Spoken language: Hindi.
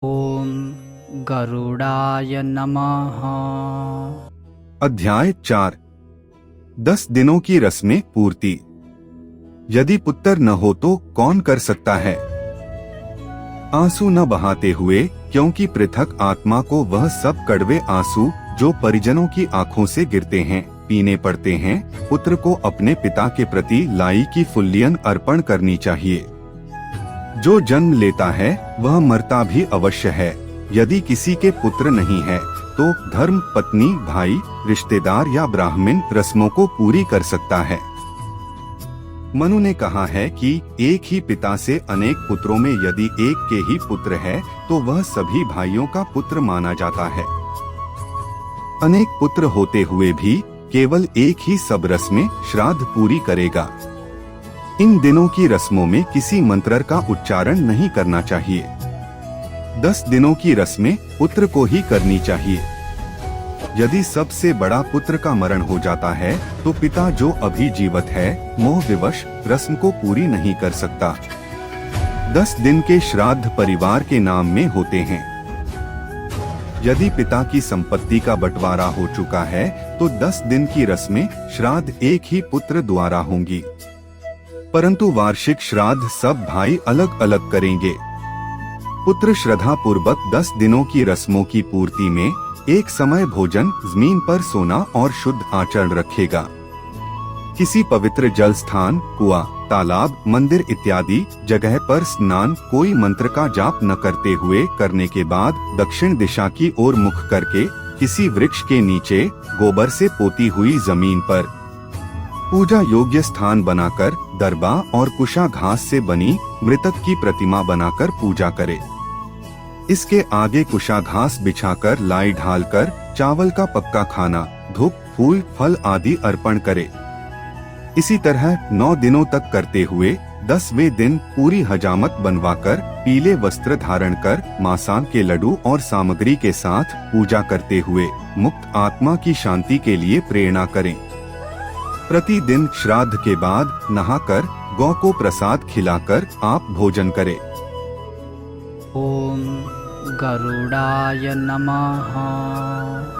ओम गरुड़ाय नमः। अध्याय 4। 10 दिनों की रस्में पूर्ति। यदि पुत्र न हो तो कौन कर सकता है? आंसू न बहाते हुए, क्योंकि पृथक आत्मा को वह सब कड़वे आंसू जो परिजनों की आंखों से गिरते हैं पीने पड़ते हैं। पुत्र को अपने पिता के प्रति लाई की फुल्लियन अर्पण करनी चाहिए। जो जन्म लेता है वह मरता भी अवश्य है। यदि किसी के पुत्र नहीं है तो धर्म पत्नी, भाई, रिश्तेदार या ब्राह्मण रस्मों को पूरी कर सकता है। मनु ने कहा है कि एक ही पिता से अनेक पुत्रों में यदि एक के ही पुत्र है तो वह सभी भाइयों का पुत्र माना जाता है। अनेक पुत्र होते हुए भी केवल एक ही सब रस्में श्राद्ध पूरी करेगा। इन दिनों की रस्मों में किसी मंत्र का उच्चारण नहीं करना चाहिए। 10 दिनों की रस्में पुत्र को ही करनी चाहिए। यदि सबसे बड़ा पुत्र का मरण हो जाता है तो पिता जो अभी जीवित है मोह विवश रस्म को पूरी नहीं कर सकता। 10 दिन के श्राद्ध परिवार के नाम में होते हैं। यदि पिता की संपत्ति का बंटवारा हो चुका है तो 10 दिन की रस्में श्राद्ध एक ही पुत्र द्वारा होंगी, परंतु वार्षिक श्राद्ध सब भाई अलग अलग करेंगे। पुत्र श्रद्धा पूर्वक 10 दिनों की रस्मों की पूर्ति में एक समय भोजन, जमीन पर सोना और शुद्ध आचरण रखेगा। किसी पवित्र जल स्थान, कुआं, तालाब, मंदिर इत्यादि जगह पर स्नान कोई मंत्र का जाप न करते हुए करने के बाद दक्षिण दिशा की ओर मुख करके किसी वृक्ष के नीचे गोबर से पोती हुई जमीन पर पूजा योग्य स्थान बनाकर दरबा और कुशा घास से बनी मृतक की प्रतिमा बनाकर पूजा करे। इसके आगे कुशा घास बिछाकर लाई ढालकर चावल का पक्का खाना, धूप, फूल, फल आदि अर्पण करे। इसी तरह 9 दिनों तक करते हुए 10वें दिन पूरी हजामत बनवाकर पीले वस्त्र धारण कर मांसान के लड्डू और सामग्री के साथ पूजा करते हुए मुक्त आत्मा की शांति के लिए प्रेरणा करें। प्रतिदिन श्राद्ध के बाद नहाकर गौ को प्रसाद खिलाकर आप भोजन करें। ओम गरुड़ाय नमः।